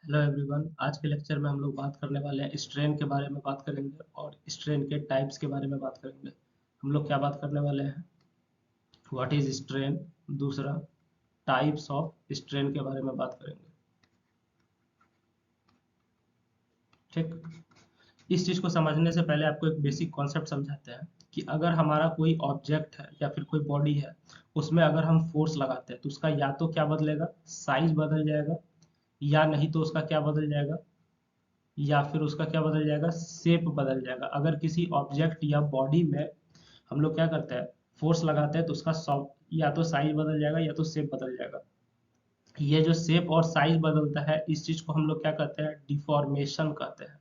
Hello everyone. आज के lecture में हम लोग बात करने वाले हैं स्ट्रेन के बारे में बात करेंगे और स्ट्रेन के टाइप्स के बारे में बात करेंगे। हम लोग क्या बात करने वाले हैं, व्हाट इज स्ट्रेन, दूसरा टाइप्स ऑफ स्ट्रेन के बारे में बात करेंगे। ठीक, इस चीज़ को समझने से पहले आपको एक बेसिक कॉन्सेप्ट समझाते हैं कि अगर हमारा कोई ऑब्जेक्ट है या फिर कोई बॉडी है, उसमें अगर हम फोर्स लगाते हैं तो उसका या तो क्या बदलेगा, साइज बदल जाएगा, या नहीं तो उसका क्या बदल जाएगा, या फिर उसका क्या बदल जाएगा, शेप बदल जाएगा। अगर किसी ऑब्जेक्ट या बॉडी में हम लोग क्या करते हैं, फोर्स लगाते हैं तो उसका या तो साइज बदल जाएगा या तो शेप बदल जाएगा। ये जो शेप और साइज बदलता है, इस चीज को हम लोग क्या कहते हैं, डिफॉर्मेशन कहते हैं।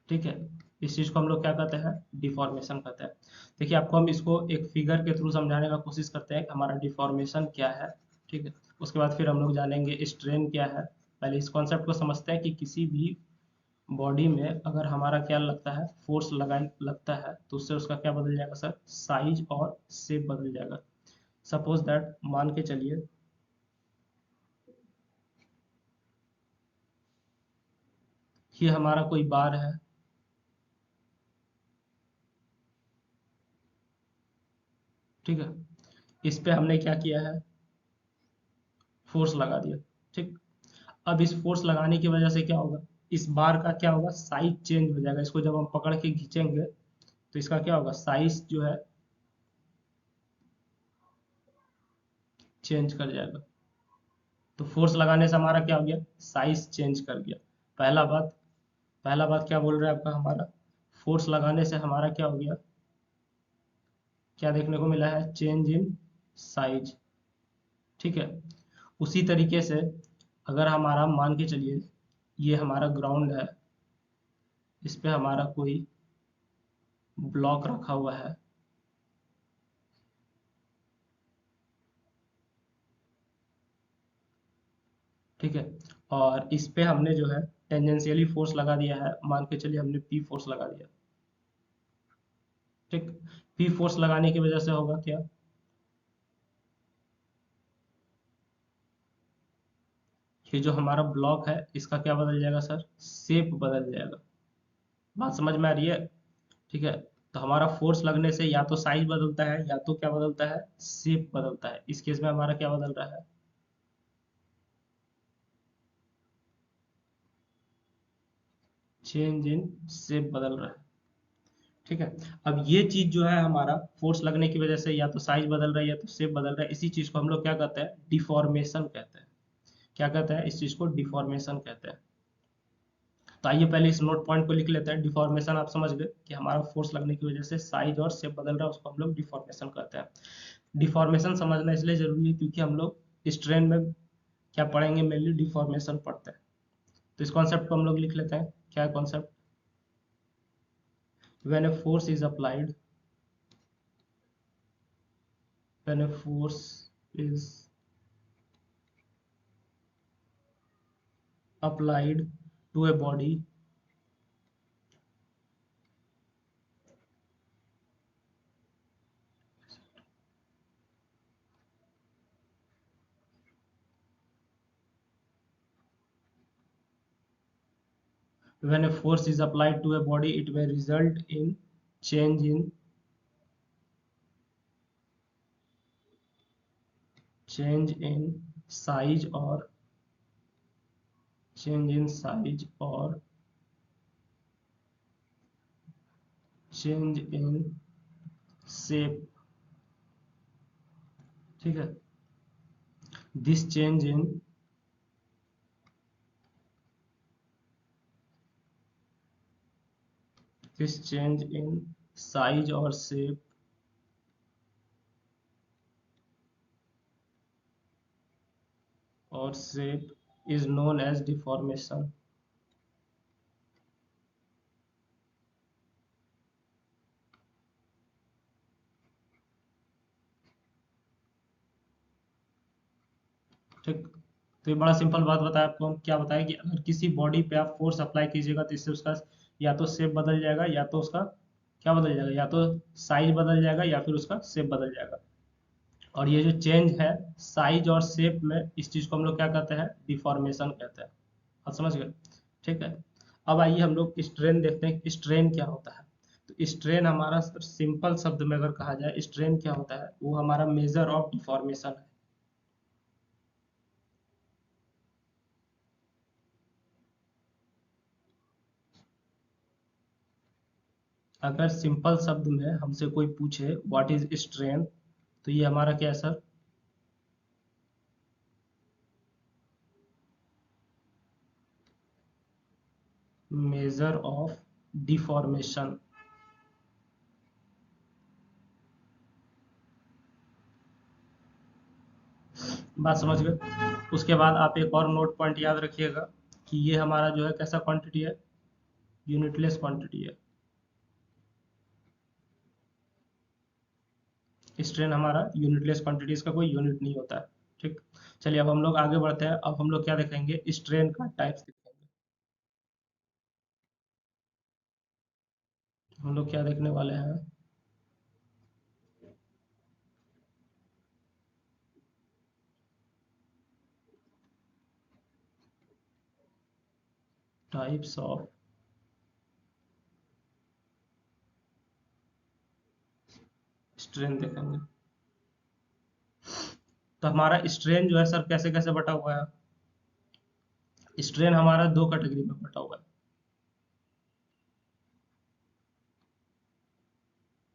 ठीक है, इस चीज को हम लोग क्या कहते हैं, डिफॉर्मेशन कहते हैं। देखिए, आपको हम इसको एक फिगर के थ्रू समझाने का कोशिश करते हैं कि हमारा डिफॉर्मेशन क्या है। ठीक है, उसके बाद फिर हम लोग जानेंगे स्ट्रेन क्या है। पहले इस कॉन्सेप्ट को समझते हैं कि किसी भी बॉडी में अगर हमारा क्या लगता है, फोर्स लगा लगता है तो उससे उसका क्या बदल जाएगा सर, साइज और शेप बदल जाएगा। सपोज दैट, मान के चलिए ये हमारा कोई बार है। ठीक है, इस पे हमने क्या किया है, फोर्स लगा दिया। ठीक, अब इस फोर्स लगाने की वजह से क्या होगा, इस बार का क्या होगा, साइज चेंज हो जाएगा। इसको जब हम पकड़ के खींचेंगे तो इसका क्या होगा, साइज जो है चेंज कर जाएगा। तो फोर्स लगाने से हमारा क्या हो गया, साइज चेंज कर गया। पहला बात, पहला बात क्या बोल रहा है आपका, हमारा फोर्स लगाने से हमारा क्या हो गया, क्या देखने को मिला है, चेंज इन साइज। ठीक है, उसी तरीके से अगर हमारा मान के चलिए ये हमारा ग्राउंड है, इस पे हमारा कोई ब्लॉक रखा हुआ है। ठीक है, और इस पे हमने जो है टेंजेंशियली फोर्स लगा दिया है, मान के चलिए हमने पी फोर्स लगा दिया। ठीक, पी फोर्स लगाने की वजह से होगा क्या, ये जो हमारा ब्लॉक है इसका क्या बदल जाएगा सर, शेप बदल जाएगा। बात समझ में आ रही है। ठीक है, तो हमारा फोर्स लगने से या तो साइज बदलता है या तो क्या बदलता है, शेप बदलता है। इस केस में हमारा क्या बदल रहा है, चेंज इन शेप बदल रहा है। ठीक है, अब ये चीज जो है हमारा फोर्स लगने की वजह से या तो साइज बदल रहा है या तो शेप बदल रहा है, इसी चीज को हम लोग क्या कहते हैं, डिफॉर्मेशन कहते हैं। क्या कहते हैं, इस चीज को डिफॉर्मेशन कहते हैं। तो आइए पहले इस नोट पॉइंट को लिख लेते हैं। डिफॉर्मेशन आप समझ गए कि हमारा फोर्स लगने की वजह से साइज और शेप बदल रहा है, उसको हम लोग डिफॉर्मेशन कहते हैं। डिफॉर्मेशन समझना इसलिए जरूरी है क्योंकि हम लोग स्ट्रेन में क्या पढ़ेंगे, मेनली डिफॉर्मेशन पढ़ते हैं। तो इस कॉन्सेप्ट को हम लोग लिख लेते हैं। क्या है concept, when a force is applied, when a force is applied to a body, when a force is applied to a body it may result in change in change in size or change in size or change in shape। ठीक है, this change in this change in size or shape or shape is known as deformation। ठीक, तो ये बड़ा simple बात बताया आपको। हम क्या बताया कि अगर किसी बॉडी पे आप फोर्स अप्लाई कीजिएगा तो इससे उसका या तो शेप बदल जाएगा या तो उसका क्या बदल जाएगा, या तो साइज बदल जाएगा या फिर उसका शेप बदल जाएगा। और ये जो चेंज है साइज और शेप में, इस चीज को हम लोग क्या कहते हैं, डिफॉर्मेशन कहते हैं। आप समझ गए? ठीक है। अब आइए हम लोग स्ट्रेन देखते हैं कि स्ट्रेन क्या होता है। तो स्ट्रेन हमारा सिंपल शब्द में अगर कहा जाए स्ट्रेन क्या होता है, वो हमारा मेजर ऑफ डिफॉर्मेशन है। अगर सिंपल शब्द में हमसे कोई पूछे व्हाट इज स्ट्रेन, तो ये हमारा क्या है सर, मेजर ऑफ डिफॉर्मेशन। बात समझ गए? उसके बाद आप एक और नोट पॉइंट याद रखिएगा कि ये हमारा जो है कैसा क्वांटिटी है, यूनिटलेस क्वांटिटी है। स्ट्रेन हमारा यूनिटलेस क्वांटिटी, इसका कोई यूनिट नहीं होता है। ठीक। चलिए अब हम लोग आगे बढ़ते हैं। अब हम लोग क्या देखेंगे, स्ट्रेन का टाइप्स देखेंगे। हम लोग क्या देखने वाले हैं, टाइप्स ऑफ स्ट्रेन देखेंगे। तो हमारा स्ट्रेन जो है सर कैसे कैसे बटा हुआ है, स्ट्रेन हमारा दो कैटेगरी में बटा हुआ है।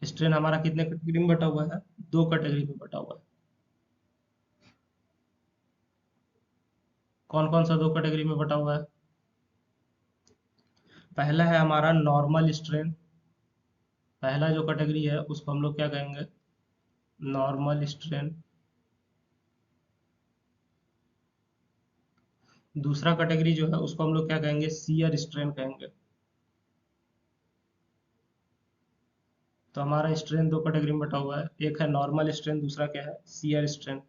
स्ट्रेन हमारा कितने कैटेगरी में बटा हुआ है, दो कैटेगरी में बटा हुआ है। कौन कौन सा दो कैटेगरी में बटा हुआ है? पहला है हमारा नॉर्मल स्ट्रेन। पहला जो कैटेगरी है उसको हम लोग क्या कहेंगे, नॉर्मल स्ट्रेन। दूसरा कैटेगरी जो है उसको हम लोग क्या कहेंगे, शियर स्ट्रेन कहेंगे। तो हमारा स्ट्रेन दो कैटेगरी में बटा हुआ है, एक है नॉर्मल स्ट्रेन, दूसरा क्या है, शियर स्ट्रेन।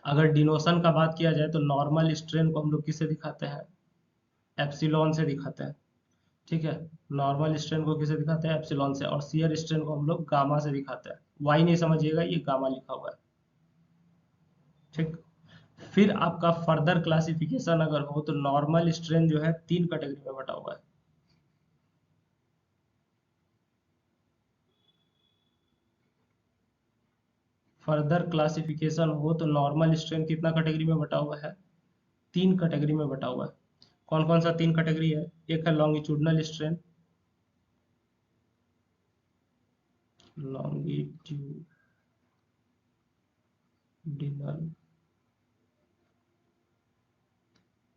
अगर डिनोशन का बात किया जाए तो नॉर्मल स्ट्रेन को हम लोग किससे दिखाते हैं, एप्सिलॉन से दिखाते हैं। ठीक है। नॉर्मल स्ट्रेन को किसे दिखाते हैं, एप्सिलॉन से। और शियर स्ट्रेन को हम लोग गामा से दिखाते हैं। वाई नहीं समझिएगा, ये गामा लिखा हुआ है। ठीक। फिर आपका फर्दर क्लासिफिकेशन अगर हो तो नॉर्मल स्ट्रेन जो है तीन कैटेगरी में बटा हुआ है। फर्दर क्लासिफिकेशन हो तो नॉर्मल स्ट्रेन कितना कैटेगरी में बटा हुआ है, तीन कैटेगरी में बटा हुआ है। कौन कौन सा तीन कैटेगरी है, एक है लॉन्गिट्यूडनल स्ट्रेन, लॉन्गिट्यूडिनल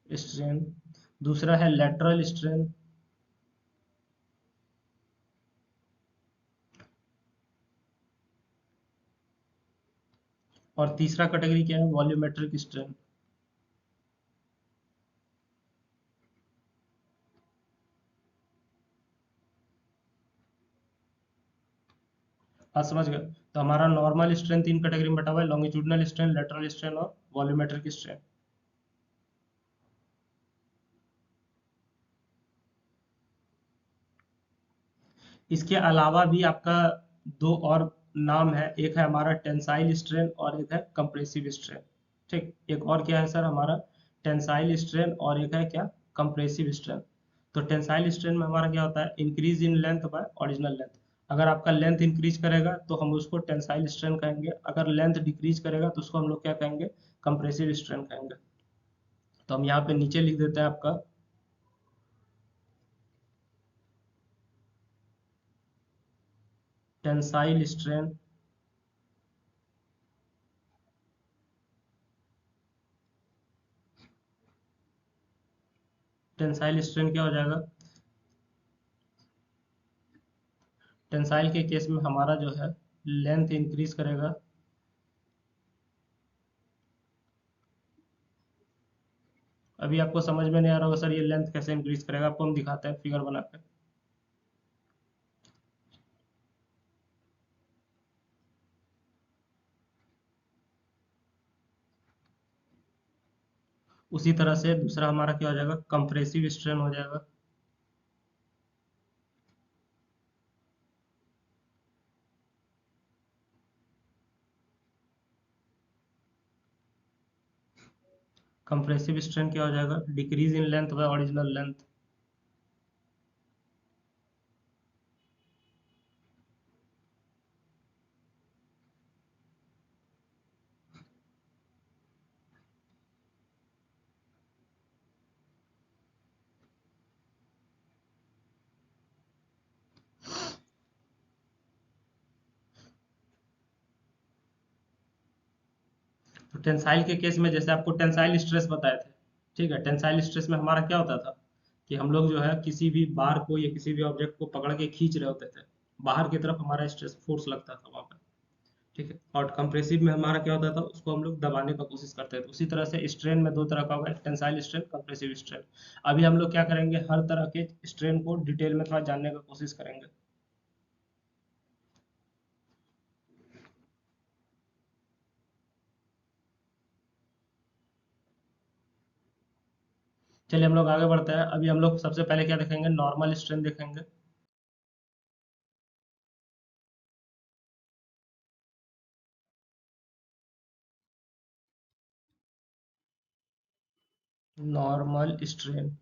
स्ट्रेन। दूसरा है लेटरल स्ट्रेन। और तीसरा कैटेगरी क्या है, वॉल्यूमेट्रिक स्ट्रेन। आज समझ गए? तो हमारा नॉर्मल स्ट्रेन तीन कैटेगरी में बटा हुआ है, लॉन्गिट्यूडनल स्ट्रेन, लेटरल स्ट्रेन और वॉल्यूमेट्रिक स्ट्रेन। इसके अलावा भी आपका दो और नाम है, एक है हमारा टेंसाइल स्ट्रेन और एक है कंप्रेसिव स्ट्रेन। ठीक। एक और क्या है सर हमारा, टेंसाइल स्ट्रेन और एक है क्या, कंप्रेसिव स्ट्रेन। तो टेंसाइल स्ट्रेन में हमारा क्या होता है, increase in length bye original length. अगर आपका लेंथ इंक्रीज करेगा तो हम उसको टेंसाइल स्ट्रेन कहेंगे, अगर लेंथ डिक्रीज करेगा तो उसको हम लोग क्या कहेंगे, कंप्रेसिव स्ट्रेन कहेंगे। तो हम यहाँ पे नीचे लिख देते हैं आपका, टेंसाइल स्ट्रेन, टेंसाइल स्ट्रेन क्या हो जाएगा, टेंसाइल के केस में हमारा जो है लेंथ इंक्रीज करेगा, अभी आपको समझ में नहीं आ रहा होगा सर ये लेंथ कैसे इंक्रीज करेगा, आपको हम दिखाते हैं फिगर बनाकर। उसी तरह से दूसरा हमारा क्या हो जाएगा, कंप्रेसिव स्ट्रेन हो जाएगा। कंप्रेसिव स्ट्रेन क्या हो जाएगा, decrease in length bye original length. तो टेंसाइल के केस में जैसे आपको टेंसाइल स्ट्रेस बताए थे, ठीक है, टेंसाइल स्ट्रेस में हमारा क्या होता था कि हम लोग जो है किसी भी बार को या किसी भी ऑब्जेक्ट को पकड़ के खींच रहे होते थे, बाहर की तरफ हमारा स्ट्रेस फोर्स लगता था वहां पे, ठीक है। और कंप्रेसिव में हमारा क्या होता था, उसको हम लोग दबाने का कोशिश करते थे। उसी तरह से स्ट्रेन में दो तरह का होगा, टेंसाइल स्ट्रेन, कंप्रेसिव स्ट्रेन। अभी हम लोग क्या करेंगे, हर तरह के स्ट्रेन को डिटेल में थोड़ा जानने का कोशिश करेंगे। चलिए हम लोग आगे बढ़ते हैं। अभी हम लोग सबसे पहले क्या देखेंगे, नॉर्मल स्ट्रेन देखेंगे। नॉर्मल स्ट्रेन,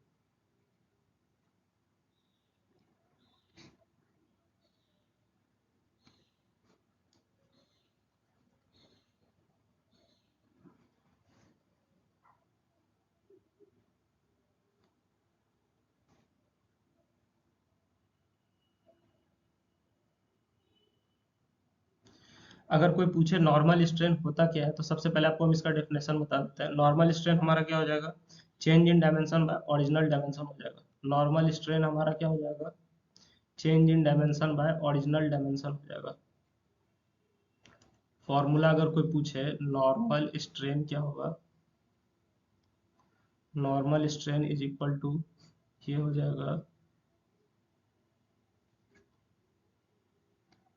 अगर कोई पूछे नॉर्मल स्ट्रेन होता क्या है, तो सबसे पहले आपको हम इसका डेफिनेशन बता देते हैं। नॉर्मल स्ट्रेन हमारा क्या हो जाएगा, change in dimension by original dimension हो जाएगा। नॉर्मल स्ट्रेन हमारा क्या हो जाएगा, change in dimension by original dimension हो जाएगा। फॉर्मूला अगर कोई पूछे, नॉर्मल स्ट्रेन क्या होगा, normal strain is equal to, ये हो जाएगा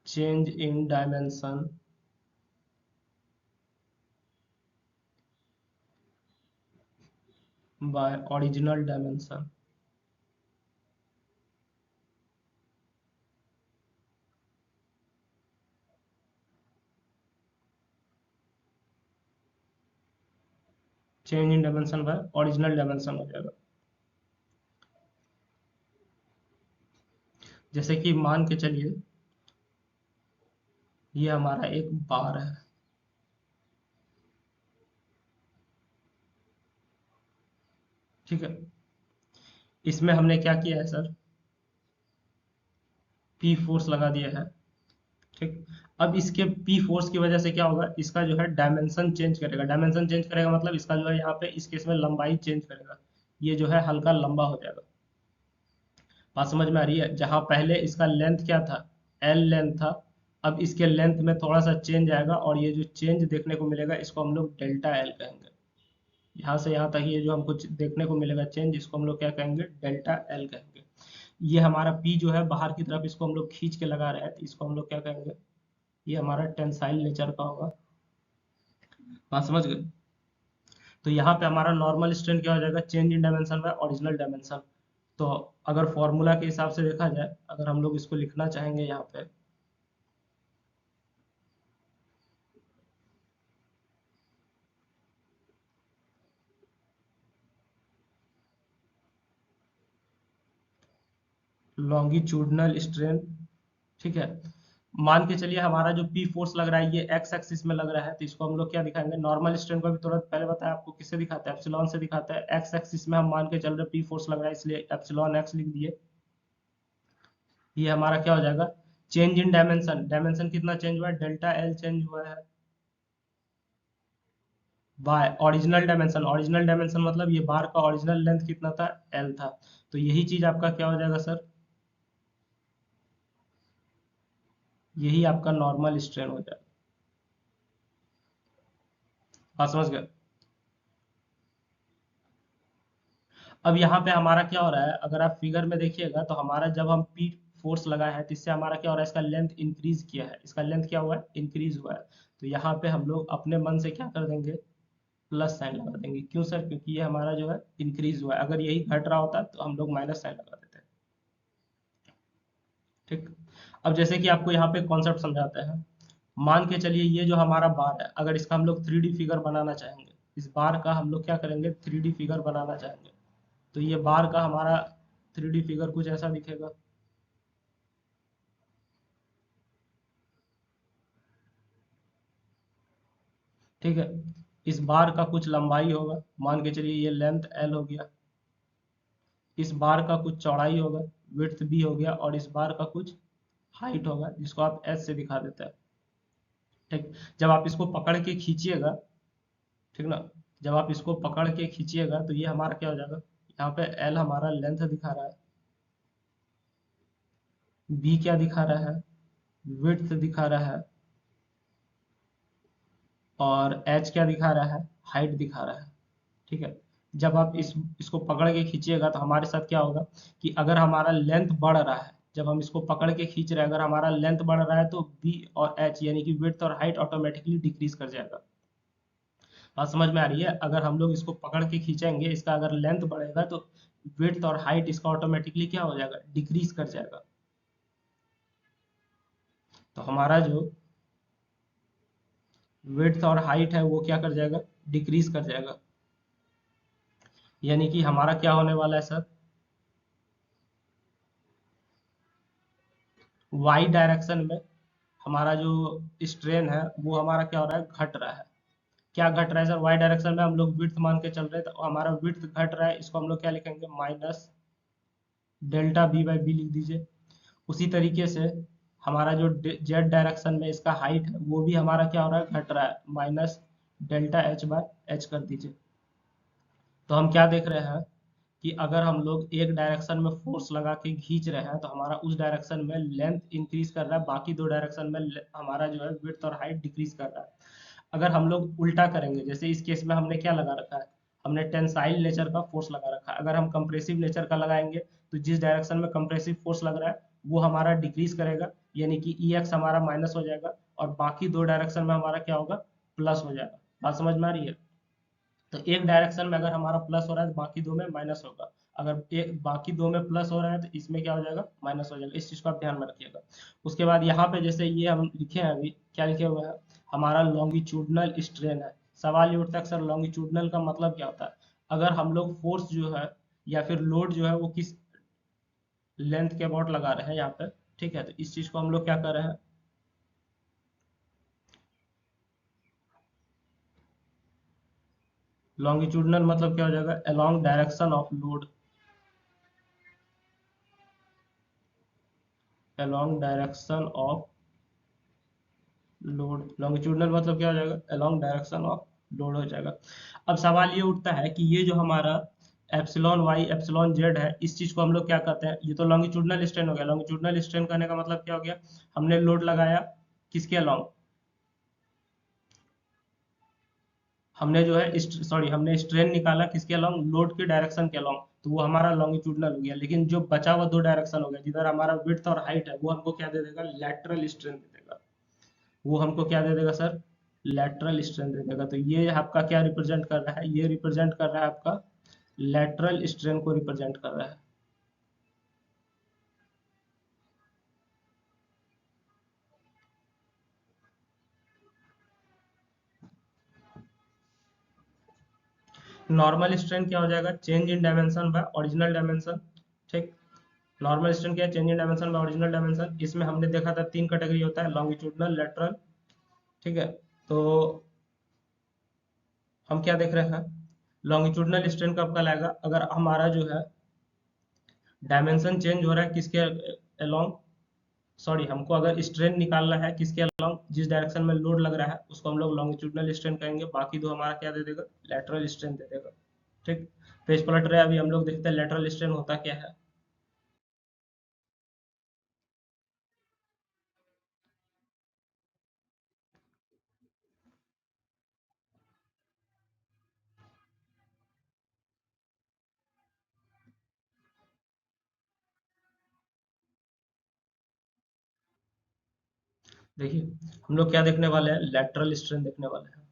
change in dimension by original dimension. Change in dimension by original dimension हो जाएगा। जैसे कि मान के चलिए ये हमारा एक बार है, ठीक है। इसमें हमने क्या किया है सर, पी फोर्स लगा दिया है, ठीक। अब इसके पी फोर्स की वजह से क्या होगा, इसका जो है डायमेंशन चेंज करेगा। डायमेंशन चेंज करेगा मतलब इसका जो है यहाँ पे इस केस में लंबाई चेंज करेगा, ये जो है हल्का लंबा हो जाएगा। बात समझ में आ रही है, जहां पहले इसका लेंथ क्या था, एल लेंथ था, अब इसके लेंथ में थोड़ा सा चेंज आएगा और ये जो चेंज देखने को मिलेगा इसको हम लोग डेल्टा एल कहेंगे। यहाँ से यहाँ तक ये जो हमको देखने को मिलेगा चेंज, इसको हम लोग क्या कहेंगे, डेल्टा एल कहेंगे। ये हमारा पी जो है बाहर की तरफ इसको हम लोग खींच के लगा रहे हैं, तो इसको हम लोग क्या कहेंगे, ये हमारा टेंसाइल नेचर का होगा। बात समझ गए। तो यहाँ पे हमारा नॉर्मल स्ट्रेन क्या हो जाएगा, change in dimension by original dimension. तो अगर फॉर्मूला के हिसाब से देखा जाए, अगर हम लोग इसको लिखना चाहेंगे यहाँ पे, लॉन्गिट्यूडनल स्ट्रेन, ठीक है। मान के चलिए हमारा जो पी फोर्स लग रहा है ये एक्स एक्सिस में लग रहा है, तो इसको हम लोग क्या दिखाएंगे, नॉर्मल स्ट्रेन को भी तुरंत पहले बताया आपको किससे दिखाता है, एप्सिलॉन से दिखाता है। एक्स एक्सिस में हम मान के चल रहे पी फोर्स लग रहा है, इसलिए एप्सिलॉन एक्स लिख दिए। ये हमारा क्या हो जाएगा, चेंज इन डायमेंशन, डायमेंशन कितना चेंज हुआ है, डेल्टा एल चेंज हुआ है, by original dimension. Original dimension मतलब ये बार का ओरिजिनल लेंथ कितना था, एल था। तो यही चीज आपका क्या हो जाएगा सर, यही आपका नॉर्मल स्ट्रेन हो जाएगा। बात समझ गए। अब यहाँ पे हमारा क्या हो रहा है, अगर आप फिगर में देखिएगा तो हमारा जब हम पी फोर्स लगा है तो इससे हमारा क्या हो रहा है, इसका लेंथ इंक्रीज किया है, इसका लेंथ क्या हुआ है, इंक्रीज हुआ है। तो यहाँ पे हम लोग अपने मन से क्या कर देंगे, प्लस साइन लगा देंगे। क्यों सर, क्योंकि ये हमारा जो है इंक्रीज हुआ है, अगर यही घट रहा होता तो हम लोग माइनस साइन लगा देते हैं, ठीक। अब जैसे कि आपको यहाँ पे कॉन्सेप्ट समझाते हैं। मान के चलिए ये जो हमारा बार है, अगर इसका हम लोग 3D फिगर बनाना चाहेंगे, इस बार का हम लोग क्या करेंगे, 3D फिगर बनाना चाहेंगे। तो ये बार का हमारा 3D फिगर कुछ ऐसा दिखेगा। ठीक है, इस बार का कुछ लंबाई होगा, मान के चलिए ये लेंथ L हो गया। इस बार का कुछ चौड़ाई होगा, विड्थ B हो गया, और इस बार का कुछ हाइट होगा जिसको आप S से दिखा देते हैं। ठीक, जब आप इसको पकड़ के खींचिएगा, ठीक ना, जब आप इसको पकड़ के खींचिएगा तो ये हमारा क्या हो जाएगा, यहाँ पे L हमारा लेंथ दिखा रहा है, B क्या दिखा रहा है, विड्थ दिखा रहा है, और H क्या दिखा रहा है, हाइट दिखा रहा है। ठीक है, जब आप इसको पकड़ के खींचिएगा तो हमारे साथ क्या होगा कि अगर हमारा लेंथ बढ़ रहा है, जब हम इसको पकड़ के खींच रहे हैं, अगर हमारा लेंथ बढ़ रहा है तो बी और एच यानी कि विड्थ और हाइट ऑटोमेटिकली डिक्रीज कर जाएगा। बात समझ में आ रही है? अगर हम लोग इसको पकड़ के खींचेंगे, इसका अगर लेंथ बढ़ेगा तो विड्थ और हाइट इसका ऑटोमेटिकली क्या हो जाएगा, डिक्रीज कर जाएगा। तो हमारा जो विड्थ और हाइट है वो क्या कर जाएगा, डिक्रीज कर जाएगा। यानी कि हमारा क्या होने वाला है सर, वाई डायरेक्शन में हमारा जो स्ट्रेन है वो हमारा क्या हो रहा है, घट रहा है। क्या घट रहा है सर, वाई डायरेक्शन में हम लोग विड्थ मान के चल रहे हैं, तो हमारा विड्थ घट रहा है, इसको हम लोग क्या लिखेंगे, minus delta B by B लिख दीजिए। उसी तरीके से हमारा जो जेड डायरेक्शन में इसका हाइट है वो भी हमारा क्या हो रहा है, घट रहा है, minus delta H by H कर दीजिए। तो हम क्या देख रहे हैं कि अगर हम लोग एक डायरेक्शन में फोर्स लगा के खींच रहे हैं तो हमारा उस डायरेक्शन में लेंथ इंक्रीज कर रहा है, बाकी दो डायरेक्शन में हमारा जो है विड्थ और हाइट डिक्रीज कर रहा है। अगर हम लोग उल्टा करेंगे, जैसे इस केस में हमने क्या लगा रखा है, हमने टेंसाइल नेचर का फोर्स लगा रखा है। अगर हम कंप्रेसिव नेचर का लगाएंगे तो जिस डायरेक्शन में कंप्रेसिव फोर्स लग रहा है वो हमारा डिक्रीज करेगा, यानी कि ई एक्स हमारा माइनस हो जाएगा, और बाकी दो डायरेक्शन में हमारा क्या होगा, प्लस हो जाएगा। बात समझ में आ रही है? तो एक डायरेक्शन में अगर हमारा प्लस हो रहा है तो बाकी दो में माइनस होगा, अगर एक बाकी दो में प्लस हो रहा है तो इसमें क्या हो जाएगा, माइनस हो जाएगा। इस चीज को आप ध्यान में रखिएगा। उसके बाद यहाँ पे जैसे ये हम लिखे हैं, अभी क्या लिखे हुए हैं, हमारा लॉन्गिट्यूडनल स्ट्रेन है। सवाल ये उठता है सर लॉन्गिट्यूडनल का मतलब क्या होता है। अगर हम लोग फोर्स जो है या फिर लोड जो है वो किस लेंथ के अबाउट लगा रहे हैं यहाँ पे, ठीक है, तो इस चीज को हम लोग क्या कर रहे हैं, लॉन्गिट्यूडनल मतलब क्या हो जाएगा, along direction of load, along direction of load. Longitudinal मतलब क्या हो जाएगा, अलोंग डायरेक्शन ऑफ लोड हो जाएगा। अब सवाल ये उठता है कि ये जो हमारा एप्सिलॉन वाई एप्सिलॉन जेड है, इस चीज को हम लोग क्या कहते हैं, ये तो लॉन्गिट्यूडनल स्ट्रेन हो गया। लॉन्गिट्यूडनल स्ट्रेन करने का मतलब क्या हो गया, हमने लोड लगाया किसके अलोंग, हमने जो है सॉरी हमने स्ट्रेन निकाला किसके अलोंग, लोड के डायरेक्शन के अलोंग, तो वो हमारा लॉन्गिट्यूडनल हो गया। लेकिन जो बचा हुआ दो डायरेक्शन हो गया, जिधर हमारा विड्थ और हाइट है, वो हमको क्या दे देगा, लैटरल स्ट्रेन दे देगा। वो हमको क्या दे देगा सर, लैटरल स्ट्रेन दे देगा। तो ये आपका क्या रिप्रेजेंट कर रहा है, ये रिप्रेजेंट कर रहा है आपका लैटरल स्ट्रेन को रिप्रेजेंट कर रहा है। नॉर्मल स्ट्रेन क्या हो जाएगा, change in dimension by original dimension. ठीक, नॉर्मल स्ट्रेन क्या है, change in dimension by original dimension. इसमें हमने देखा था तीन कैटेगरी होता है, लॉन्गिट्यूडनल, लेटरल। ठीक है, तो हम क्या देख रहे हैं, लॉन्गिट्यूडनल स्ट्रेन कब का लाएगा, अगर हमारा जो है डायमेंशन चेंज हो रहा है किसके अलोंग, सॉरी हमको अगर स्ट्रेन निकालना है किसके अलोंग, जिस डायरेक्शन में लोड लग रहा है उसको हम लोग लॉन्गिट्यूडनल स्ट्रेन कहेंगे, बाकी दो हमारा क्या दे देगा, लेटरल स्ट्रेन दे देगा। ठीक, पेज पलट रहे हैं, अभी हम लोग देखते हैं लेटरल स्ट्रेन होता क्या है। देखिए हम लोग क्या देखने वाले हैं, लेटरल स्ट्रेन देखने वाले हैं।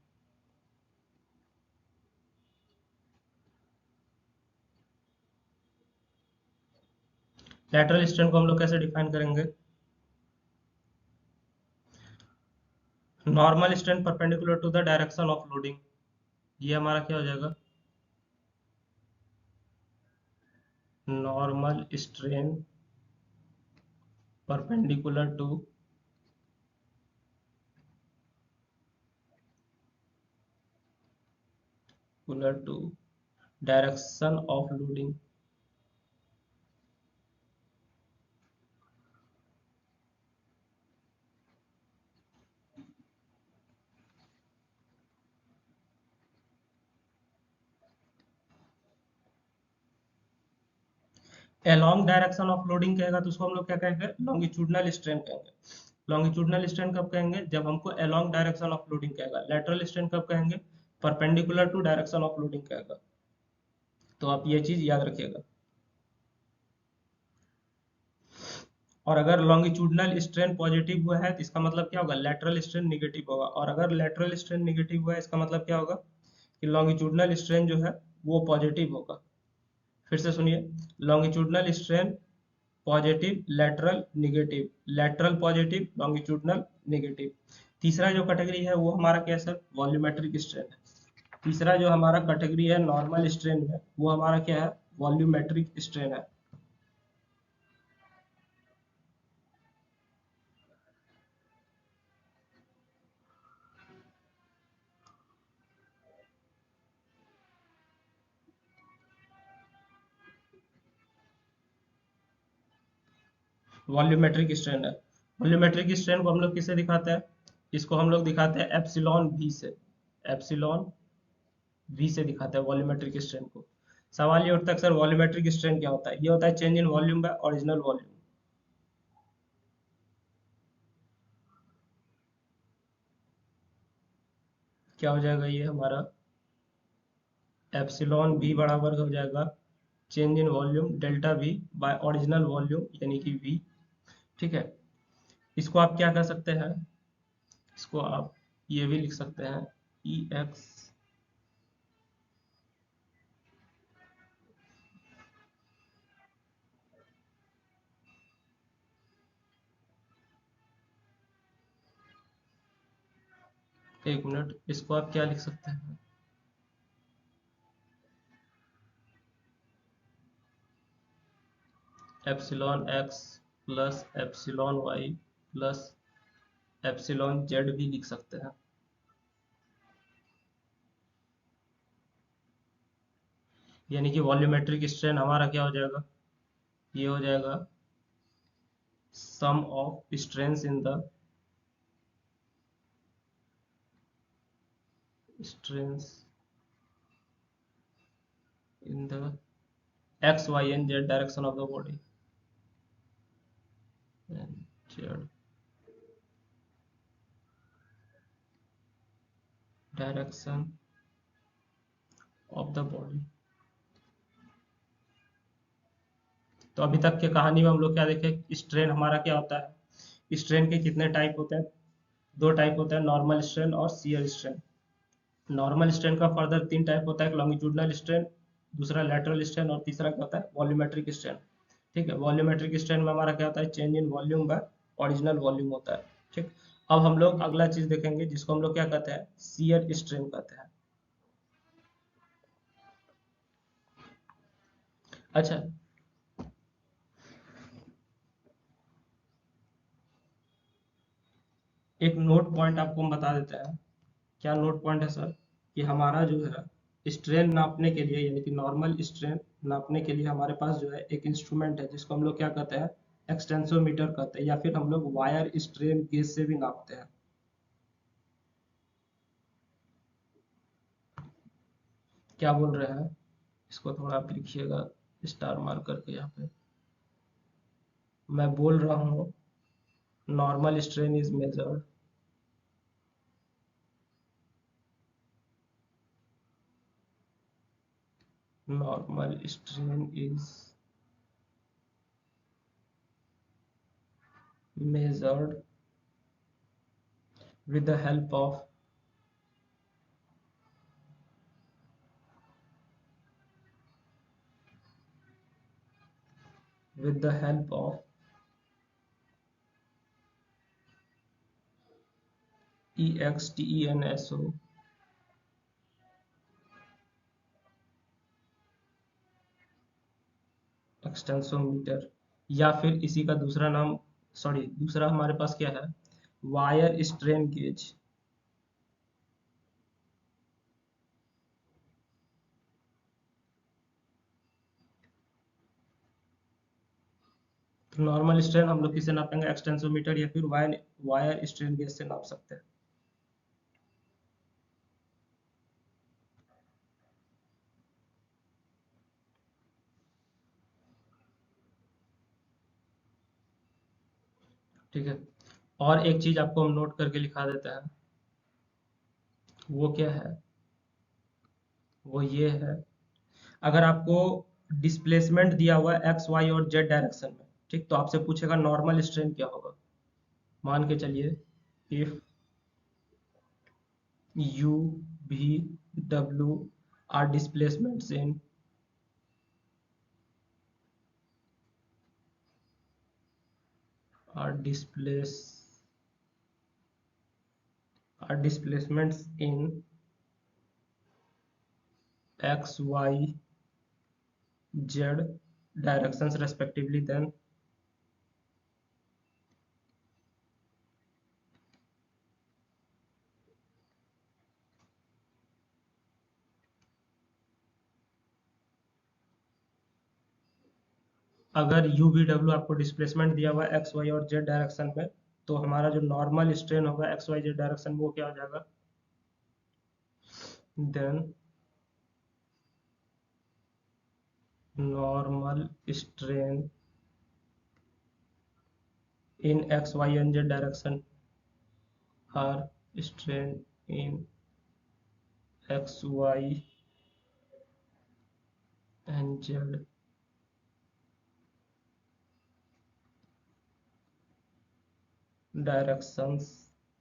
लेटरल स्ट्रेन को हम लोग कैसे डिफाइन करेंगे, normal strain perpendicular to the direction of loading, ये हमारा क्या हो जाएगा, normal strain perpendicular to direction of loading. along direction of loading कहेगा तो उसको हम लोग क्या कहेंगे, लॉन्गिट्यूडनल स्ट्रेन कहेंगे। लॉन्गिट्यूडनल स्ट्रेन कब कहेंगे, जब हमको along डायरेक्शन ऑफ लोडिंग कहेगा। लेटरल स्ट्रेन कब कहेंगे, perpendicular to direction of loading कहेगा। तो आप ये चीज याद रखिएगा। और अगर लॉन्गिट्यूडनल स्ट्रेन पॉजिटिव हुआ है तो इसका मतलब क्या होगा, लेटरल स्ट्रेन निगेटिव होगा। और अगर लेटरल स्ट्रेन निगेटिव हुआ है इसका मतलब क्या होगा कि लॉन्गिट्यूडनल स्ट्रेन जो है वो पॉजिटिव होगा। फिर से सुनिए, longitudinal strain positive, lateral negative, lateral positive, longitudinal negative. तीसरा जो कैटेगरी है वो हमारा क्या है सर, वॉल्यूमेट्रिक स्ट्रेन है। तीसरा जो हमारा कैटेगरी है नॉर्मल स्ट्रेन है वो हमारा क्या है, वॉल्यूमेट्रिक स्ट्रेन है। वॉल्यूमेट्रिक स्ट्रेन है। वॉल्यूमेट्रिक स्ट्रेन को हम लोग किससे दिखाते हैं, इसको हम लोग दिखाते हैं एप्सिलॉन वी से। एप्सिलॉन वी से दिखाते हैं वॉल्यूमेट्रिक स्ट्रेन को। सवाल ये उठता है सर वॉल्यूमेट्रिक स्ट्रेन क्या होता है, ये होता है change in volume by original volume. क्या हो जाएगा ये हमारा, एप्सिलॉन वी बराबर हो जाएगा change in volume delta V by original volume यानी कि वी। ठीक है, इसको आप क्या कर सकते हैं, इसको आप ये भी लिख सकते हैं ई एक्स, एक मिनट, इसको आप क्या लिख सकते हैं, epsilon x plus epsilon y plus epsilon z भी लिख सकते हैं। यानी कि वॉल्यूमेट्रिक स्ट्रेन हमारा क्या हो जाएगा, ये हो जाएगा sum of stresses in the stresses in the x y and z direction of the body and z direction of the body. तो अभी तक की कहानी में हम लोग क्या देखे, स्ट्रेन हमारा क्या होता है, स्ट्रेन के कितने टाइप होते हैं, दो टाइप होता है, नॉर्मल स्ट्रेन और शियर स्ट्रेन। नॉर्मल स्ट्रेन का फर्दर तीन टाइप होता है, एक लॉन्गिट्यूडनल स्ट्रेन, दूसरा लेटरल स्ट्रेन और तीसरा क्या होता है, वॉल्यूमेट्रिक स्ट्रेन। ठीक है, वॉल्यूमेट्रिक स्ट्रेन में हमारा क्या होता है, change in volume by original volume होता है। ठीक, अब हम लोग अगला चीज देखेंगे जिसको हम लोग क्या कहते हैं, शियर स्ट्रेन कहते हैं। अच्छा, एक नोट पॉइंट आपको हम बता देते हैं। क्या नोट पॉइंट है सर, कि हमारा जो है स्ट्रेन नापने के लिए यानी कि नॉर्मल स्ट्रेन नापने के लिए हमारे पास जो है एक इंस्ट्रूमेंट है जिसको हम लोग क्या कहते हैं, एक्सटेंसोमीटर कहते हैं, या फिर हम लोग वायर स्ट्रेन गेज से भी नापते हैं। क्या बोल रहे हैं, इसको थोड़ा आप लिखिएगा स्टार मार्क करके यहाँ पे। मैं बोल रहा हूँ normal strain is measured normal strain is measured with the help of with the help of EXTENSO एक्सटेंसोमीटर, या फिर इसी का दूसरा नाम, सॉरी दूसरा हमारे पास क्या है, वायर स्ट्रेन गेज। तो नॉर्मल स्ट्रेन हम लोग किसे नापेंगे, एक्सटेंसोमीटर या फिर वायर वायर स्ट्रेन गेज से नाप सकते हैं। ठीक है, और एक चीज आपको हम नोट करके लिखा देते हैं, वो क्या है, वो ये है, अगर आपको डिस्प्लेसमेंट दिया हुआ है एक्स वाई और जेड डायरेक्शन में, ठीक, तो आपसे पूछेगा नॉर्मल स्ट्रेन क्या होगा। मान के चलिए if u v w are displacements in are displace are displacements in x y z directions respectively, then अगर u v w आपको डिस्प्लेसमेंट दिया हुआ है एक्स वाई और जेड डायरेक्शन में, तो हमारा जो नॉर्मल स्ट्रेन होगा एक्स वाई जेड डायरेक्शन में वो क्या हो जाएगा, then normal strain in x y and z direction are strain in x y and z directions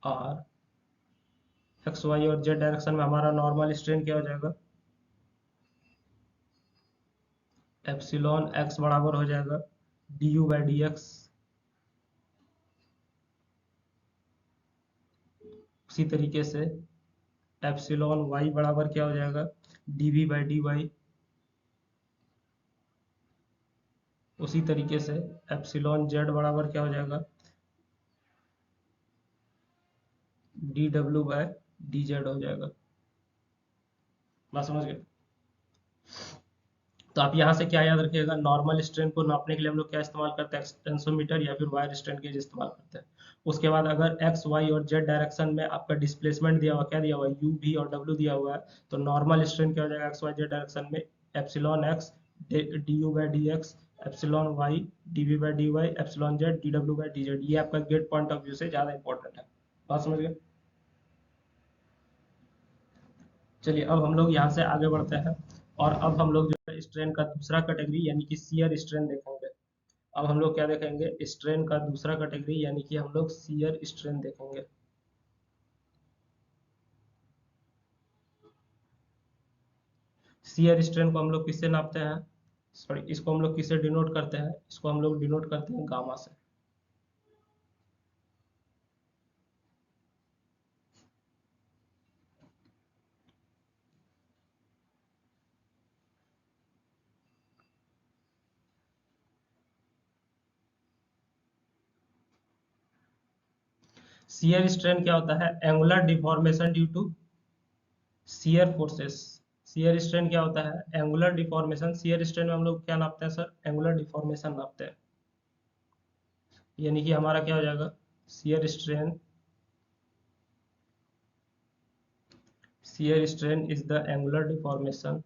are, x y और जेड डायरेक्शन में हमारा नॉर्मल स्ट्रेन क्या हो जाएगा, एप्सिलॉन एक्स बराबर हो जाएगा d u by d x, उसी तरीके से एप्सिलॉन वाई बराबर क्या हो जाएगा, d v by d y, उसी तरीके से एप्सिलॉन जेड बराबर क्या हो जाएगा, डी डब्ल्यू बाय डी जेड हो जाएगा। बात समझ गए। तो आप यहाँ से क्या याद रखिएगा, नॉर्मल स्ट्रेन को नापने के लिए हम लोग क्या इस्तेमाल करते हैं, एक्सटेंसोमीटर या फिर वायर स्ट्रेन गेज इस्तेमाल करते हैं। उसके बाद अगर एक्स वाई और जेड डायरेक्शन में आपका डिस्प्लेसमेंट दिया हुआ, क्या दिया हुआ है, यू भी और डब्ल्यू दिया हुआ है, तो नॉर्मल स्ट्रेन क्या हो जाएगा एक्स वाई जेड डायरेक्शन में, epsilon x d u by d x, epsilon y d v by d y, epsilon z d डब्ल्यू बाई डी जेड। ये आपका गेट पॉइंट ऑफ व्यू से ज़्यादा इंपॉर्टेंट है। बात समझ गए। चलिए अब हम लोग यहाँ से आगे बढ़ते हैं, और अब हम लोग जो है स्ट्रेन का दूसरा कैटेगरी यानी कि शियर स्ट्रेन देखेंगे। अब हम लोग क्या देखेंगे, स्ट्रेन का दूसरा कैटेगरी यानी कि हम लोग शियर स्ट्रेन देखेंगे। शियर स्ट्रेन को हम लोग किससे नापते हैं, सॉरी इसको हम लोग किससे डिनोट करते हैं, इसको हम लोग डिनोट करते हैं गामा से। शियर स्ट्रेन क्या होता है, angular deformation due to shear forces. Shear strain क्या होता है, एंगुलर डिफॉर्मेशन। शियर स्ट्रेन में हम लोग क्या नापते हैं सर, एंगुलर डिफॉर्मेशन नापते हैं, यानी कि हमारा क्या हो जाएगा, shear strain, shear strain is the angular deformation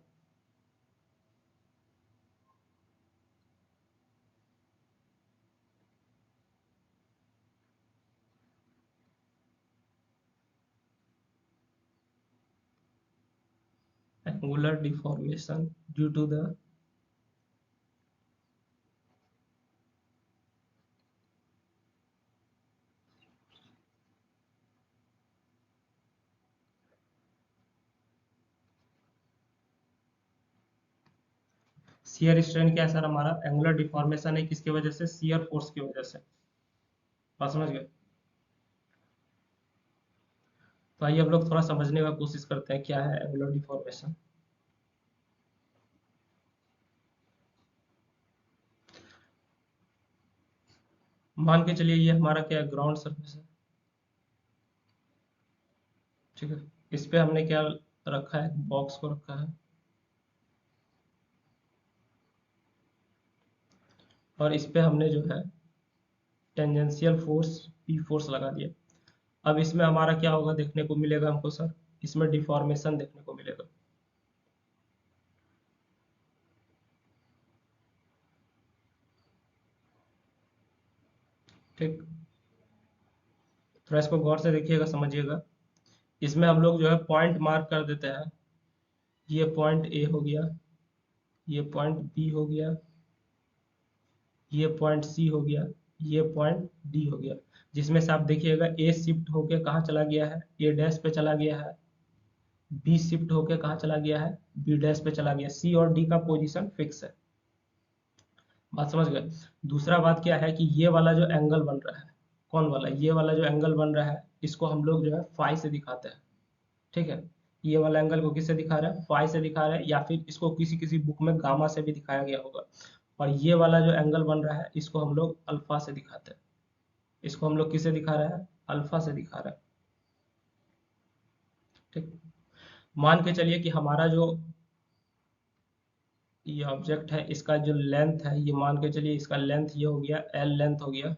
angular deformation due to the shear strain क्या है सर, हमारा एंगुलर डिफॉर्मेशन है किसकी वजह से, शियर फोर्स की वजह से। बात समझ गए। तो आइए हम लोग थोड़ा समझने का कोशिश करते हैं क्या है एंगुलर डिफॉर्मेशन। मान के चलिए ये हमारा क्या है, ग्राउंड सरफेस है, ठीक है। इस पे हमने क्या रखा है, बॉक्स को रखा है, और इस पे हमने जो है टेंजेंशियल फोर्स पी फोर्स लगा दिया। अब इसमें हमारा क्या होगा देखने को मिलेगा हमको सर, इसमें डिफॉर्मेशन देखने को मिलेगा। ठीक, थोड़ा इसको गौर से देखिएगा, समझिएगा। इसमें हम लोग जो है पॉइंट मार्क कर देते हैं, ये पॉइंट ए हो गया, ये पॉइंट बी हो गया, ये पॉइंट सी हो गया, ये पॉइंट डी हो गया। जिसमें से आप देखिएगा ए शिफ्ट होके कहाँ चला गया है, ए डैश पे चला गया है, बी शिफ्ट होके कहाँ चला गया है, बी डैश पे चला गया, सी और डी का पोजीशन फिक्स है। बात समझ गए। दूसरा बात क्या है कि ये वाला जो एंगल बन रहा है, कौन वाला, ये वाला जो एंगल बन रहा है, इसको हम लोग जो है फाई से दिखाते हैं, ठीक है। ये वाला एंगल को किससे दिखा रहा है, फाई से दिखा रहा है, या फिर इसको किसी किसी बुक में गामा से भी दिखाया गया होगा। और ये वाला जो एंगल बन रहा है, इसको हम लोग अल्फा से दिखाते हैं। इसको हम लोग किसे दिखा रहा है, अल्फा से दिखा रहा है, ठीक। मान के चलिए कि हमारा जो ये ऑब्जेक्ट है, इसका जो लेंथ है, ये मान के चलिए इसका लेंथ ये हो गया, एल लेंथ हो गया,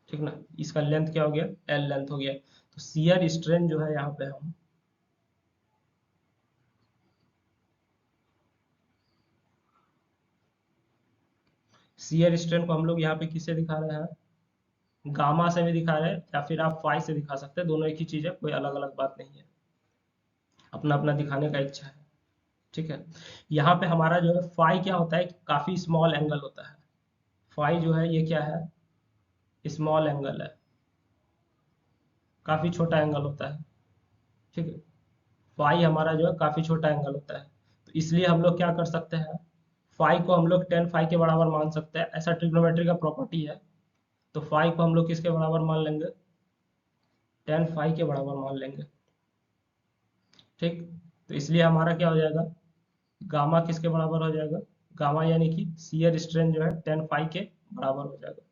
ठीक ना। इसका लेंथ क्या हो गया, एल लेंथ हो गया। तो शियर स्ट्रेन जो है यहाँ पे हम शियर स्ट्रेन को हम लोग यहाँ पे किससे दिखा रहे हैं, गामा से भी दिखा रहे हैं, या फिर आप फाई से दिखा सकते हैं, दोनों एक ही चीज है, कोई अलग अलग बात नहीं है, अपना अपना दिखाने का इच्छा है, ठीक है। यहाँ पे हमारा जो है फाई क्या होता है, काफी स्मॉल एंगल होता है। फाई जो है ये क्या है, स्मॉल एंगल है, काफी छोटा एंगल होता है, ठीक है। फाई हमारा जो है काफी छोटा एंगल होता है। तो इसलिए हम लोग क्या कर सकते हैं, फाई को हम लोग टेन फाई के बराबर मान सकते हैं, ऐसा ट्रिग्नोमेट्री का प्रॉपर्टी है। तो फाई को हम लोग किसके बराबर मान लेंगे, टेन फाई के बराबर मान लेंगे, ठीक। तो इसलिए हमारा क्या हो जाएगा, गामा किसके बराबर हो जाएगा, गामा यानी कि शियर स्ट्रेन जो है टेन फाई के बराबर हो जाएगा,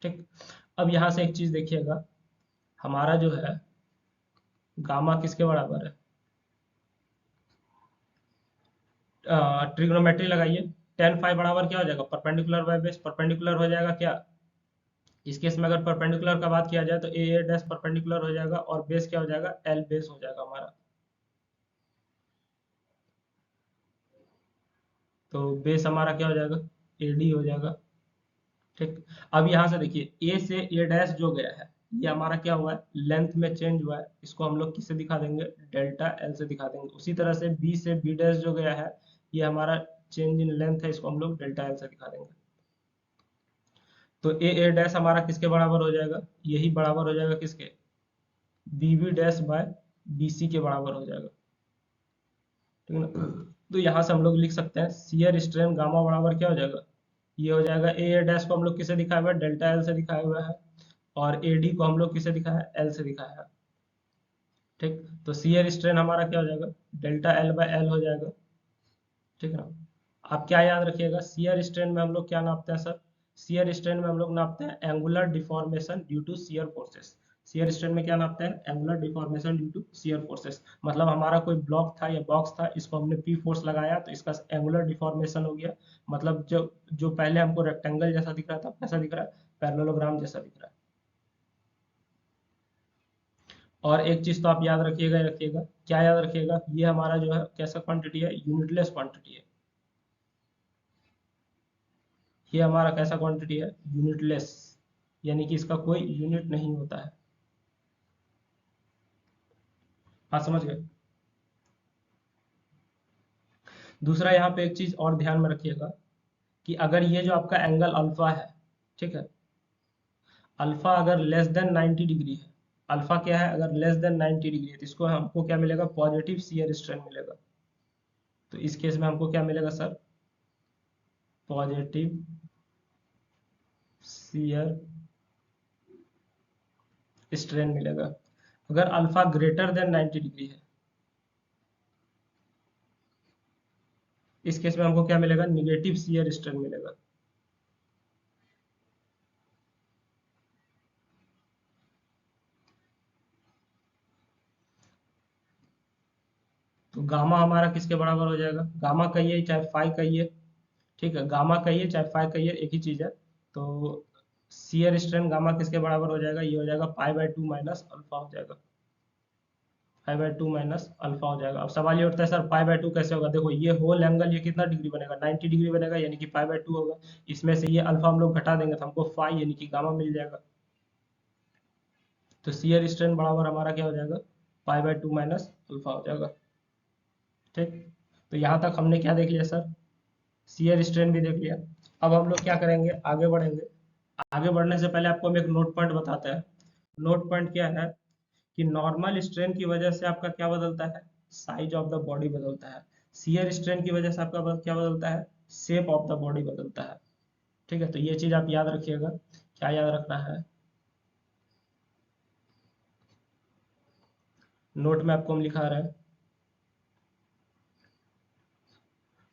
ठीक। अब यहाँ से एक चीज देखिएगा, हमारा जो है गामा किसके बराबर है, ट्रिग्नोमेट्री लगाइए, टेन फाई बराबर क्या हो जाएगा, परपेंडिकुलर बाय बेस, परपेंडिकुलर हो जाएगा क्या। इस केस में अगर परपेंडिकुलर का बात किया जाए तो ए डैश परपेंडिकुलर हो जाएगा, और बेस क्या हो जाएगा, एल बेस हो जाएगा हमारा। तो बेस हमारा क्या हो जाएगा, ए डी हो जाएगा, ठीक। अब यहाँ से देखिए, ए से ए डैश जो गया है, ये हमारा क्या हुआ है, लेंथ में चेंज हुआ है, इसको हम लोग किससे दिखा देंगे, डेल्टा एल से दिखा देंगे। उसी तरह से बी से बी डैश जो गया है, ये हमारा चेंज इन लेंथ है, इसको हम लोग डेल्टा एल से दिखा देंगे। तो ए डैश हमारा किसके बराबर हो जाएगा, यही बराबर हो जाएगा किसके, B B dash by B C के बराबर हो जाएगा, ठीक है ना। तो यहाँ से हम लोग लिख सकते हैं शियर स्ट्रेन गामा बराबर क्या हो जाएगा, ये हो जाएगा ए डैश को हम लोग किसे दिखाया हुआ है, डेल्टा एल से दिखाया हुआ है, और ए डी को हम लोग किसे दिखाया है, एल से दिखाया है, ठीक। तो शियर स्ट्रेन हमारा क्या हो जाएगा, डेल्टा एल बाय एल हो जाएगा, ठीक है ना। आप क्या याद रखिएगा, शियर स्ट्रेन में हम लोग क्या नापते हैं सर, शियर स्ट्रेन में हम लोग नापते हैं angular deformation due to shear forces. Shear strain में क्या नापते हैं, angular deformation due to shear forces. मतलब हमारा कोई ब्लॉक था या बॉक्स था, इसको हमने पी फोर्स लगाया तो इसका एंगुलर डिफॉर्मेशन हो गया। मतलब जो जो पहले हमको रेक्टेंगल जैसा दिख रहा था, कैसा दिख रहा है, पैरेललोग्राम जैसा दिख रहा है। और एक चीज तो आप याद रखिएगा ही रखिएगा, क्या याद रखिएगा, ये हमारा जो है कैसा क्वांटिटी है, यूनिटलेस क्वांटिटी है। ये हमारा कैसा क्वांटिटी है, यूनिटलेस, यानी कि इसका कोई यूनिट नहीं होता है। हाँ, समझ गए। दूसरा यहाँ पे एक चीज और ध्यान में रखिएगा, कि अगर ये जो आपका एंगल अल्फा है, ठीक है, अल्फा अगर लेस देन 90 डिग्री है, अल्फा क्या है, अगर लेस देन 90 डिग्री है, तो इसको हमको क्या मिलेगा, पॉजिटिव शियर स्ट्रेन मिलेगा। तो इस केस में हमको क्या मिलेगा सर, पॉजिटिव शियर स्ट्रेन मिलेगा। अगर अल्फा ग्रेटर देन 90 डिग्री है, इस केस में हमको क्या मिलेगा, निगेटिव शियर स्ट्रेन मिलेगा। गामा हमारा किसके बराबर हो जाएगा, गामा कहिए चाहे फाई कहिए, ठीक है, गामा कहिए चाहे फाई कहिए एक ही चीज है। तो शियर स्ट्रेन गामा किसके बराबर हो जाएगा, ये हो जाएगा π/2 माइनस अल्फा हो जाएगा, π/2 माइनस अल्फा हो जाएगा। अब सवाल ये उठता है सर π/2 कैसे होगा, देखो ये होल एंगल ये कितना डिग्री बनेगा, 90 डिग्री बनेगा, यानी कि π/2 होगा। इसमें से ये अल्फा हम लोग घटा देंगे तो हमको फाई यानी कि गामा मिल जाएगा। तो शियर स्ट्रेन बराबर हमारा क्या हो जाएगा, π/2 माइनस अल्फा हो जाएगा। ठीक, तो यहाँ तक हमने क्या देख लिया सर, शियर स्ट्रेन भी देख लिया। अब हम लोग क्या करेंगे, आगे बढ़ेंगे। आगे बढ़ने से पहले आपको हम एक नोट पॉइंट बताते हैं। नोट पॉइंट क्या है कि नॉर्मल स्ट्रेन की वजह से आपका क्या बदलता है, साइज ऑफ द बॉडी बदलता है। शियर स्ट्रेन की वजह से आपका क्या बदलता है, शेप ऑफ द बॉडी बदलता है। ठीक है, तो ये चीज आप याद रखिएगा। क्या याद रखना है, नोट में आपको हम लिखा रहे हैं,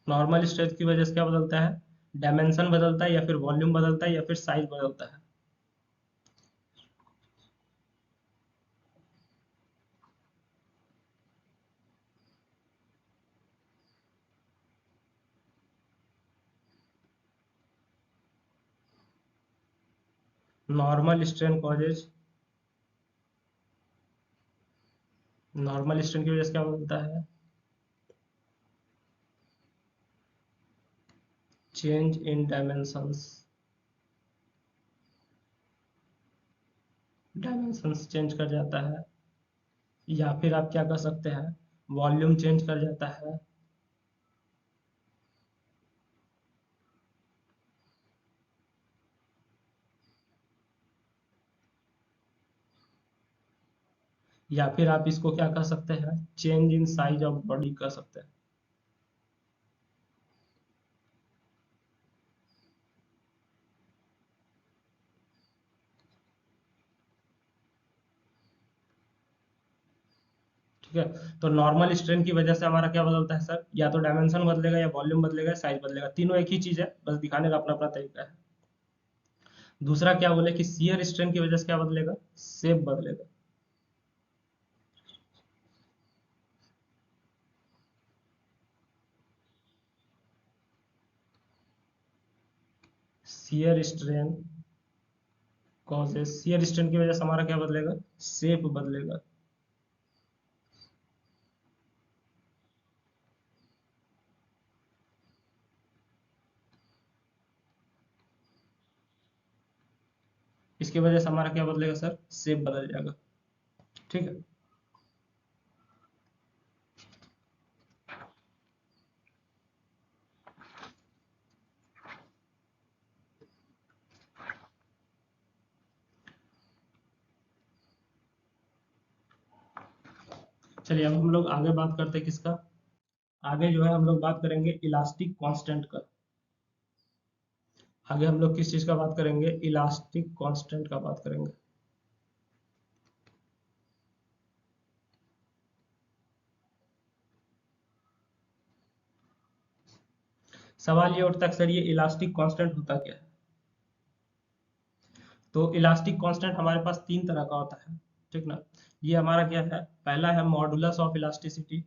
नॉर्मल स्ट्रेन की वजह से क्या बदलता है, डायमेंशन बदलता है या फिर वॉल्यूम बदलता है या फिर साइज बदलता है। Normal strain causes, normal strain की वजह से क्या बदलता है, चेंज इन डायमेंशंस, डायमेंशंस चेंज कर जाता है। या फिर आप क्या कर सकते हैं, वॉल्यूम चेंज कर जाता है। या फिर आप इसको क्या कर सकते हैं, change in size of body कर सकते हैं। ठीक है, तो नॉर्मल स्ट्रेन की वजह से हमारा क्या बदलता है सर, या तो डायमेंशन बदलेगा या वॉल्यूम बदलेगा, साइज बदलेगा, तीनों एक ही चीज है, बस दिखाने का अपना अपना तरीका है। दूसरा क्या बोले कि शियर स्ट्रेन की वजह से क्या बदलेगा, शेप बदलेगा। Shear strain causes, shear strain की वजह से हमारा क्या बदलेगा, शेप बदलेगा। इसकी वजह से हमारा क्या बदलेगा सर, शेप बदल जाएगा। ठीक है, चलिए अब हम लोग आगे बात करते हैं किसका, आगे जो है हम लोग बात करेंगे इलास्टिक कांस्टेंट का। आगे हम लोग किस चीज का बात करेंगे, इलास्टिक कांस्टेंट का बात करेंगे। सवाल ये उठता है सर ये इलास्टिक कांस्टेंट होता क्या है। तो इलास्टिक कांस्टेंट हमारे पास तीन तरह का होता है, ठीक ना। ये हमारा क्या है, पहला है मॉडुलस ऑफ इलास्टिसिटी,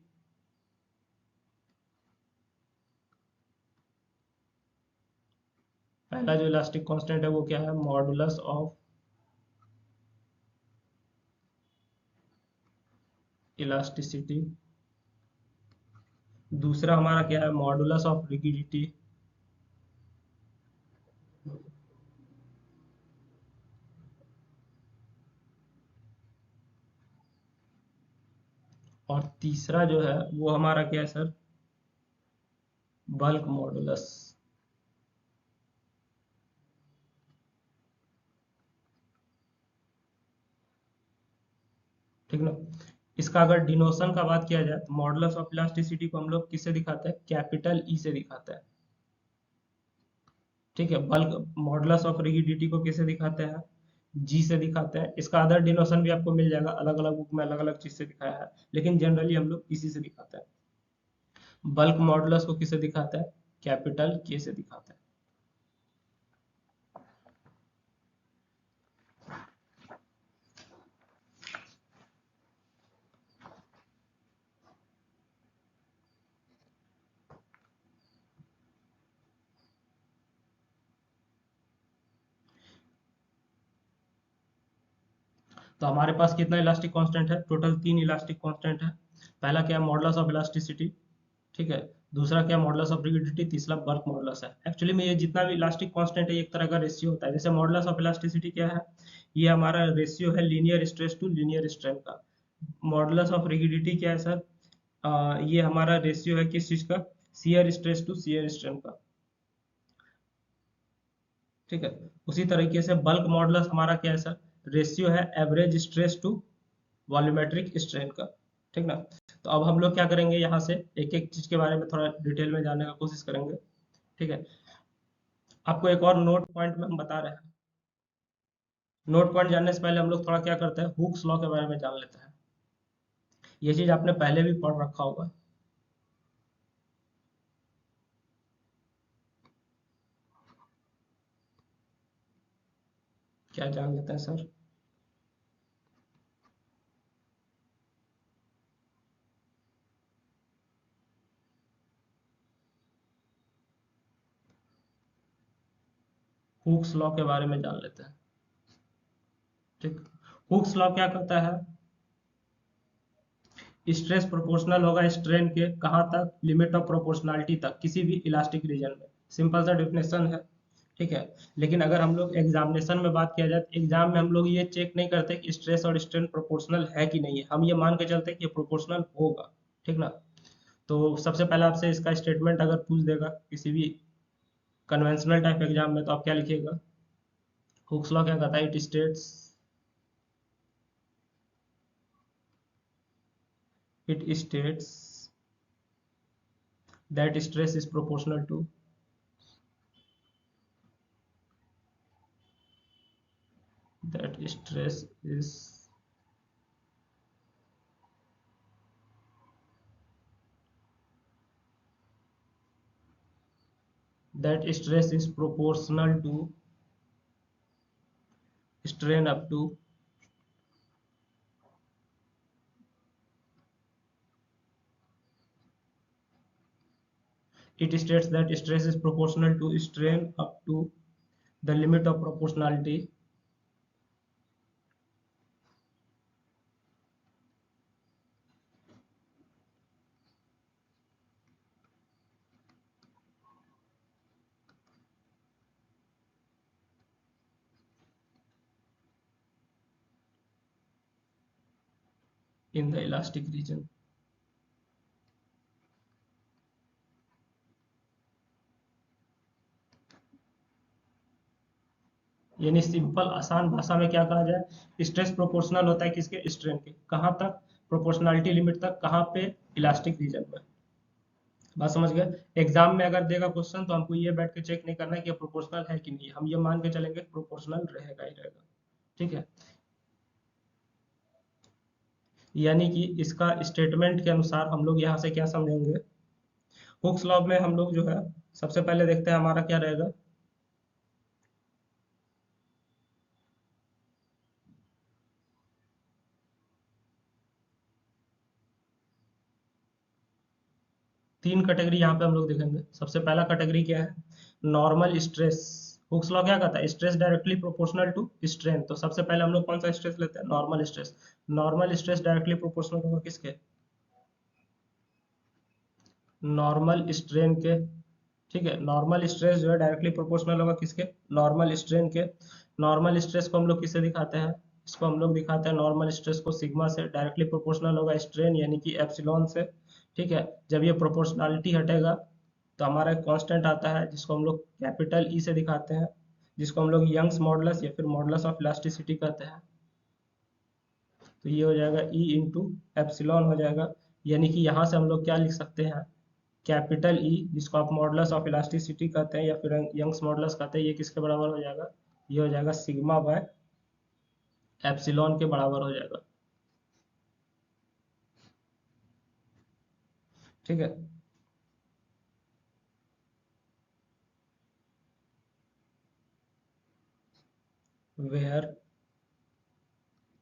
पहला जो इलास्टिक कांस्टेंट है वो क्या है, मॉडुलस ऑफ इलास्टिसिटी। दूसरा हमारा क्या है, मॉडुलस ऑफ रिगिडिटी। और तीसरा जो है वो हमारा क्या है सर, बल्क मॉडुलस। ठीक ना। इसका अगर डिनोशन का बात किया जाए तो मॉडुलस ऑफ इलास्टिसिटी को हम लोग किससे दिखाते हैं, कैपिटल ई से दिखाते हैं। ठीक है, बल्क मॉडुलस ऑफ रिगिडिटी को किससे दिखाते हैं, जी से दिखाते हैं। इसका अदर डिनोशन भी आपको मिल जाएगा, अलग अलग बुक में अलग अलग चीज से दिखाया है, लेकिन जनरली हम लोग इसी से दिखाते हैं। बल्क मॉडुलस को किससे दिखाते हैं, कैपिटल के से दिखाते हैं। तो हमारे पास कितना इलास्टिक कांस्टेंट है, टोटल 3 इलास्टिक कांस्टेंट है। पहला क्या है, मॉडुलस ऑफ इलास्टिसिटी, ठीक है। दूसरा क्या है, मॉडुलस ऑफ रिजिडिटी। तीसरा बल्क मॉडुलस है। एक्चुअली में ये जितना भी इलास्टिक कांस्टेंट है, ये एक तरह का रेशियो होता है। जैसे मॉडुलस ऑफ इलास्टिसिटी क्या है, ये हमारा रेशियो है linear stress to linear strain का। मॉडुलस ऑफ रिजिडिटी क्या है सर, ये हमारा रेशियो है किस चीज का, shear stress to shear strain का, ठीक है। उसी तरीके से बल्क मॉडुलस हमारा क्या है सर, रेशियो है average stress to volumetric strain का, ठीक ना। तो अब हम लोग क्या करेंगे, यहाँ से एक एक चीज के बारे में थोड़ा डिटेल में जानने का कोशिश करेंगे, ठीक है। आपको एक और नोट पॉइंट में हम बता रहे हैं। नोट पॉइंट जानने से पहले हम लोग थोड़ा क्या करते हैं, हुक्स लॉ के बारे में जान लेते हैं। ये चीज आपने पहले भी पढ़ रखा होगा। क्या जान लेते हैं सर, हुक्स लॉ के बारे में जान लेते हैं, ठीक। हुक्स लॉ क्या कहता है, स्ट्रेस प्रोपोर्शनल होगा स्ट्रेन के कहाँ तक, लिमिट ऑफ प्रोपोर्शनलिटी तक, किसी भी इलास्टिक रीजन में। सिंपल सा डिफिनेशन है, ठीक है। लेकिन अगर हम लोग एग्जामिनेशन में बात किया जाए, तो एग्जाम में हम लोग ये चेक नहीं करते कि स्ट्रेस और स्ट्रेन प्रोपोर्शनल है कि नहीं है, हम ये मान के चलते हैं कि ये प्रोपोर्शनल होगा, ठीक ना। तो सबसे पहले आपसे इसका स्टेटमेंट अगर पूछ देगा किसी भी कन्वेंशनल टाइप एग्जाम में, तो आप क्या लिखिएगा, हुक्स लॉ क्या कहता है, it states that stress is proportional to that stress is that stress is proportional to strain up to it states that stress is proportional to strain up to the limit of proportionality in the elastic region। यानी simple आसान भाषा में क्या कहा जाए, stress proportional होता है किसके, स्ट्रेन के, कहाँ तक, प्रोपोर्शनलिटी लिमिट तक, कहाँ पे, इलास्टिक रीजन में। बात समझ गए। एग्जाम में अगर देगा क्वेश्चन, तो हमको ये बैठ के चेक नहीं करना है कि प्रोपोर्शनल है कि नहीं, हम ये मान के चलेंगे प्रोपोर्शनल रहेगा ही रहेगा, ठीक है। यानी कि इसका स्टेटमेंट के अनुसार हम लोग यहाँ से क्या समझेंगे, हुक्स लॉ में हम लोग जो है, सबसे पहले देखते हैं हमारा क्या रहेगा, तीन कैटेगरी यहाँ पे हम लोग देखेंगे। सबसे पहला कैटेगरी क्या है, नॉर्मल स्ट्रेस। हुक्स लॉ क्या कहता है, stress directly proportional to strain. तो सबसे पहले हम लोग कौन सा स्ट्रेस लेते हैं, normal stress. Normal stress directly proportional होगा किसके, नॉर्मल स्ट्रेन के, ठीक है। नॉर्मल स्ट्रेस जो है डायरेक्टली प्रोपोर्शनल होगा किसके, नॉर्मल स्ट्रेन के। नॉर्मल स्ट्रेस को हम लोग किससे दिखाते हैं, इसको हम लोग दिखाते हैं नॉर्मल स्ट्रेस को सिग्मा से। डायरेक्टली प्रोपोर्शनल होगा स्ट्रेन यानी कि एप्सिलॉन से, ठीक है। जब ये प्रोपोर्शनलिटी हटेगा, तो हमारा एक कांस्टेंट आता है जिसको हम लोग कैपिटल ई से दिखाते हैं, जिसको हम लोग यंग्स मॉडुलस या फिर मॉडुलस ऑफ इलास्टिसिटी कहते हैं। तो ये हो जाएगा ई इंटू एप्सिलॉन हो जाएगा। यानी कि यहाँ से हम लोग क्या लिख सकते हैं, कैपिटल ई, जिसको आप मॉडुलस ऑफ इलास्टिसिटी कहते हैं या फिर यंग्स मॉडुलस कहते हैं, ये किसके बराबर हो जाएगा, ये हो जाएगा सिग्मा बाय एप्सिलॉन के बराबर हो जाएगा, ठीक है। वेयर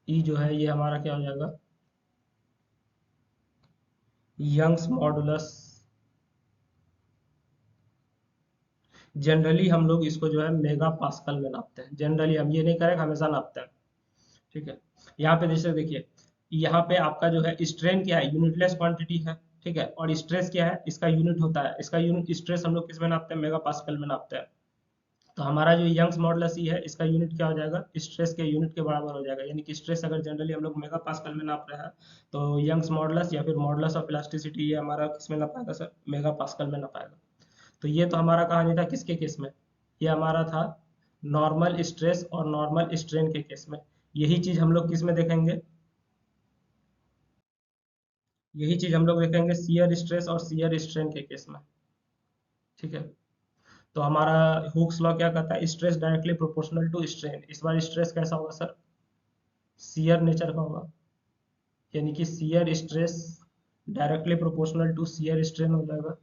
ई जो है ये हमारा क्या हो जाएगा, यंग्स मॉडुलस। जनरली हम लोग इसको जो है मेगा पास्कल में नापते हैं, जनरली हम ये नहीं करें हमेशा नापते हैं। ठीक है। यहाँ पे जैसे देखिए, यहाँ पे आपका जो है स्ट्रेन क्या है, यूनिटलेस क्वांटिटी है, ठीक है, और स्ट्रेस क्या है, इसका यूनिट होता है, इसका यूनिट स्ट्रेस हम लोग किस में नापते हैं, मेगा पास्कल में नापते हैं। तो हमारा जो यंग्स मॉडुलस ई है, इसका यूनिट क्या हो जाएगा, स्ट्रेस के यूनिट के बराबर हो जाएगा। यानी कि स्ट्रेस अगर जनरली हम लोग मेगा पास्कल में नाप रहे हैं, तो यंग्स मॉडुलस या फिर मॉडुलस ऑफ इलास्टिसिटी ये हमारा किस में नापाएगा सर, मेगा पास्कल में नापाएगा। तो ये तो हमारा कहानी था किसके केस में, ये हमारा था नॉर्मल स्ट्रेस और नॉर्मल स्ट्रेन के केस में। यही चीज हम लोग किस में देखेंगे, यही चीज हम लोग देखेंगे शियर स्ट्रेस और शियर स्ट्रेन के केस में। ठीक है। तो हमारा हुक्स लॉ क्या कहता है, stress directly proportional to strain. इस बार स्ट्रेस कैसा होगा सर, शियर नेचर का होगा। यानी कि shear stress directly proportional to shear strain हो जाएगा।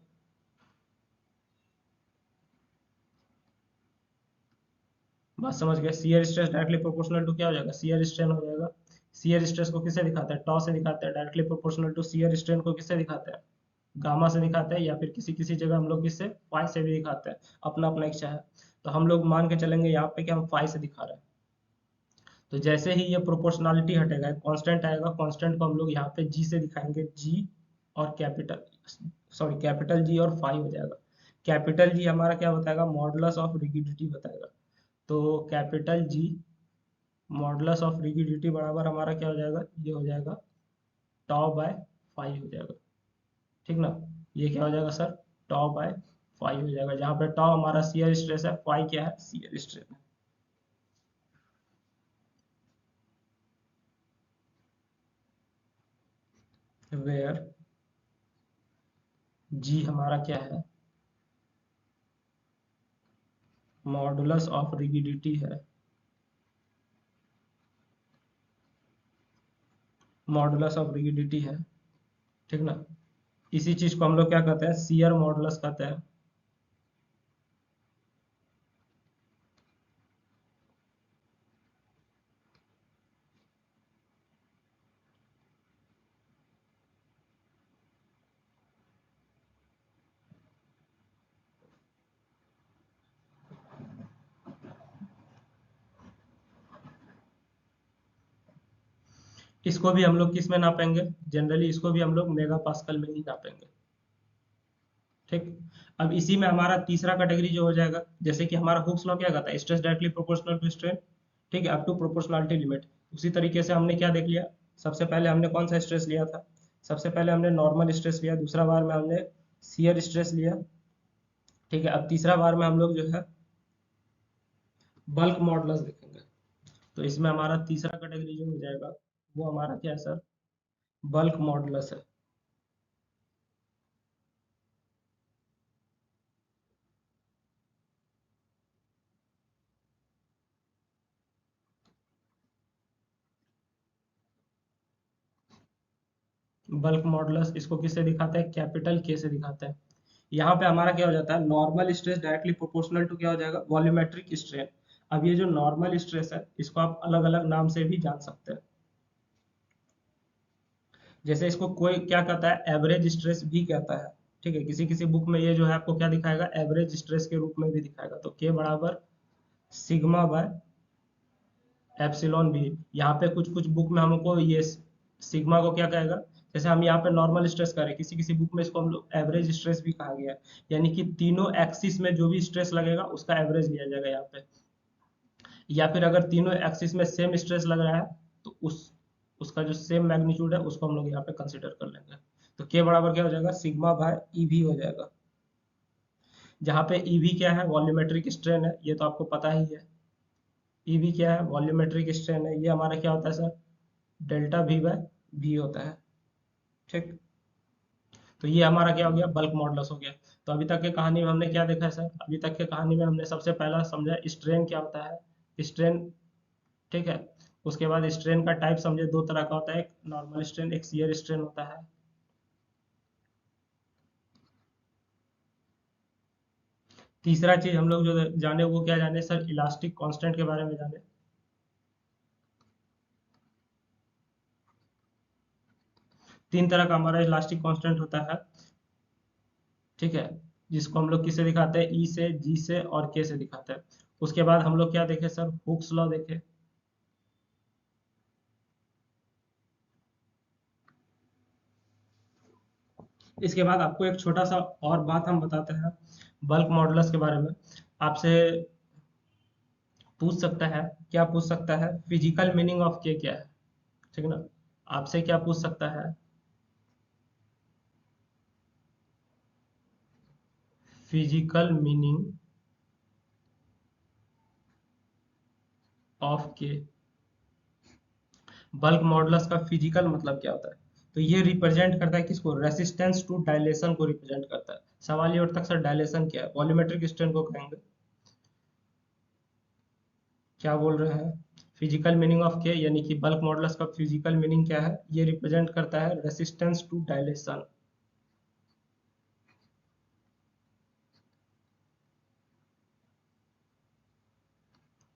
बात समझ गए, shear stress directly proportional to क्या हो जाएगा, शियर स्ट्रेन हो जाएगा। शियर स्ट्रेस को किससे दिखाते हैं, टॉ से दिखाते हैं। Directly proportional to shear strain को किससे दिखाते हैं, गामा से दिखाते हैं, या फिर किसी किसी जगह हम लोग किससे, फाई से भी दिखाते हैं। अपना अपना इच्छा है। तो हम लोग मान के चलेंगे यहाँ पे कि हम फाई से दिखा रहे हैं। तो जैसे ही ये प्रोपोर्शनलिटी हटेगा, कांस्टेंट आएगा, कांस्टेंट को हम लोग यहाँ पे जी से दिखाएंगे, जी और कैपिटल, सॉरी कैपिटल जी और फाई हो जाएगा। कैपिटल जी हमारा क्या बताएगा, मॉडुलस ऑफ रिगिडिटी बताएगा। तो capital G modulus of rigidity बराबर हमारा क्या हो जाएगा, ये हो जाएगा टॉ बाय फाई हो जाएगा। ठीक ना, ये क्या हो जाएगा सर, टॉ बाय फाई हो जाएगा, जहाँ पे टॉ हमारा शियर स्ट्रेस है, फाई क्या है, शियर स्ट्रेस है। वेयर जी हमारा क्या है, मॉडुलस ऑफ रिगिडिटी है, मॉडुलस ऑफ रिगिडिटी है। ठीक ना, इसी चीज को हम लोग क्या कहते हैं, शियर मॉडुलस कहते हैं। इसको भी हम लोग किस में नापेंगे, जनरली इसको भी हम लोग मेगा पास्कल में ही नापेंगे। ठीक। अब इसी में हमारा तीसरा कैटेगरी जो हो जाएगा, जैसे कि हमारा हुक्स लॉ क्या कहता है, stress directly proportional to strain. ठीक है, अप टू प्रोपोर्शनलिटी लिमिट। उसी तरीके से हमने क्या देख लिया, सबसे पहले हमने कौन सा स्ट्रेस लिया था, सबसे पहले हमने नॉर्मल स्ट्रेस लिया, दूसरा बार में हमने शियर स्ट्रेस लिया। ठीक है, अब तीसरा बार में हम लोग जो है बल्क मॉडुलस देखेंगे। तो इसमें हमारा तीसरा कैटेगरी जो हो जाएगा, वो हमारा क्या है सर, बल्क मॉडुलस है। बल्क मॉडुलस इसको किससे दिखाते हैं, कैपिटल के से दिखाते हैं। यहाँ पे हमारा क्या हो जाता है, normal stress directly proportional to क्या हो जाएगा, वॉल्यूमेट्रिक स्ट्रेन। अब ये जो नॉर्मल स्ट्रेस है, इसको आप अलग अलग नाम से भी जान सकते हैं। जैसे इसको कोई क्या कहता है, एवरेज स्ट्रेस भी कहता है। ठीक है, किसी किसी बुक में ये जो है आपको क्या दिखाएगा, एवरेज स्ट्रेस के रूप में भी दिखाएगा। तो के बराबर सिग्मा बाय एप्सिलॉन भी। यहाँ पे कुछ कुछ बुक में हमको ये सिग्मा को क्या कहेगा, जैसे हम यहाँ पे नॉर्मल स्ट्रेस करें, किसी किसी बुक में इसको हम लोग एवरेज स्ट्रेस भी कहा गया है। यानी कि तीनों एक्सिस में जो भी स्ट्रेस लगेगा उसका एवरेज लिया जाएगा यहाँ पे। या फिर अगर तीनों एक्सिस में सेम स्ट्रेस लग रहा है, तो उसका जो सेम मैग्नीट्यूड है उसको हम लोग यहाँ पे कंसिडर कर लेंगे। तो के बराबर क्या हो जाएगा, सिग्मा बाय ईवी हो जाएगा। जहाँ पे ईवी क्या है, वॉल्यूमेट्रिक स्ट्रेन है, ये तो आपको पता ही है। ईवी क्या है, वॉल्यूमेट्रिक स्ट्रेन है, ये हमारा क्या होता है sir, delta V by V होता है। ठीक। तो ये हमारा क्या हो गया, बल्क मॉडुलस हो गया। तो अभी तक के कहानी में हमने क्या देखा है सर, अभी तक के कहानी में हमने सबसे पहला समझा स्ट्रेन क्या होता है, स्ट्रेन। ठीक है। उसके बाद स्ट्रेन का टाइप समझे, दो तरह का होता है, एक नॉर्मल स्ट्रेन, एक शियर स्ट्रेन होता है। तीसरा चीज हम लोग जो जाने वो क्या जाने सर, इलास्टिक कांस्टेंट के बारे में जाने। तीन तरह का हमारा इलास्टिक कांस्टेंट होता है। ठीक है, जिसको हम लोग किससे दिखाते हैं, ई से, जी से और के से दिखाते हैं। उसके बाद हम लोग क्या देखे सर, हुक्स लॉ देखे। इसके बाद आपको एक छोटा सा और बात हम बताते हैं बल्क मॉडुलस के बारे में। आपसे पूछ सकता है, क्या पूछ सकता है, फिजिकल मीनिंग ऑफ के क्या है, ठीक है ना। आपसे क्या पूछ सकता है, फिजिकल मीनिंग ऑफ के। बल्क मॉडुलस का फिजिकल मतलब क्या होता है, तो ये रिप्रेजेंट करता है किसको, रेसिस्टेंस टू डायलेशन को रिप्रेजेंट करता है। सवाल ये उठता है सर डायलेशन क्या है, वॉल्यूमेट्रिक स्ट्रेन को कहेंगे। क्या बोल रहे हैं, फिजिकल मीनिंग ऑफ के यानी कि बल्क मॉडुलस का फिजिकल मीनिंग क्या है, ये रिप्रेजेंट करता है resistance to dilation.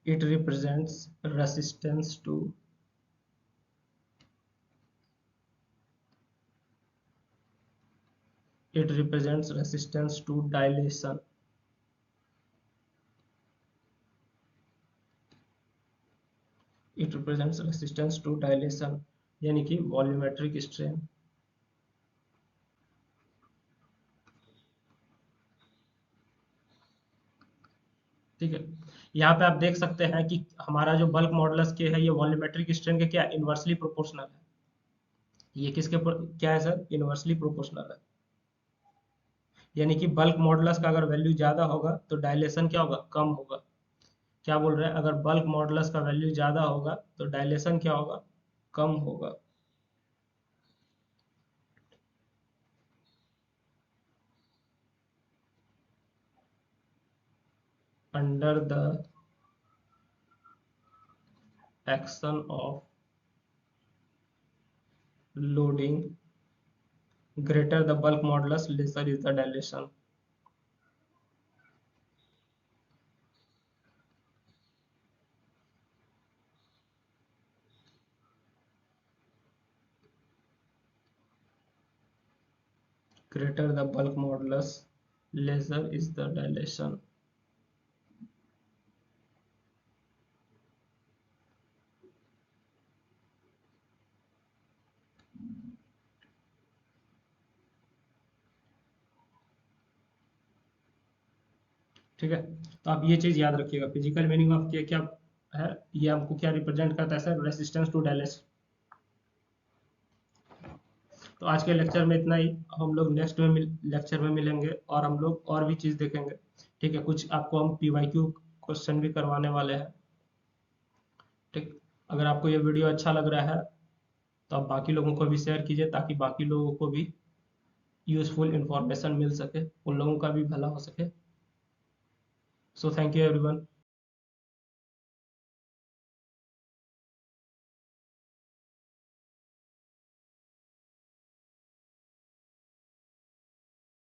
it represents resistance to it represents resistance to dilation। it represents resistance to dilation यानी कि वॉल्यूमेट्रिक स्ट्रेन। ठीक है, यहाँ पे आप देख सकते हैं कि हमारा जो बल्क मॉडुलस के है ये वॉल्यूमेट्रिक स्ट्रेन के क्या इनवर्सली प्रोपोर्शनल है। ये किसके क्या है सर, इनवर्सली प्रोपोर्शनल है। यानी कि बल्क मॉडुलस का अगर वैल्यू ज्यादा होगा तो डायलेशन क्या होगा, कम होगा। क्या बोल रहे हैं, अगर बल्क मॉडुलस का वैल्यू ज्यादा होगा तो डायलेशन क्या होगा, कम होगा। Under the action of loading greater the bulk modulus lesser is the dilation। greater the bulk modulus lesser is the dilation। ठीक है, तो आप ये चीज याद रखिएगा, फिजिकल मीनिंग ऑफ क्या क्या है, ये हमको क्या रिप्रेजेंट करता है सर, रेसिस्टेंस टू डायलेशन। तो आज के लेक्चर में इतना ही, हम लोग नेक्स्ट में लेक्चर में मिलेंगे और हम लोग और भी चीज देखेंगे। ठीक है, कुछ आपको हम पीवाईक्यू क्वेश्चन भी करवाने वाले हैं। ठीक, अगर आपको ये वीडियो अच्छा लग रहा है तो आप बाकी लोगों को भी शेयर कीजिए ताकि बाकी लोगों को भी यूजफुल इंफॉर्मेशन मिल सके, उन लोगों का भी भला हो सके। So thank you everyone.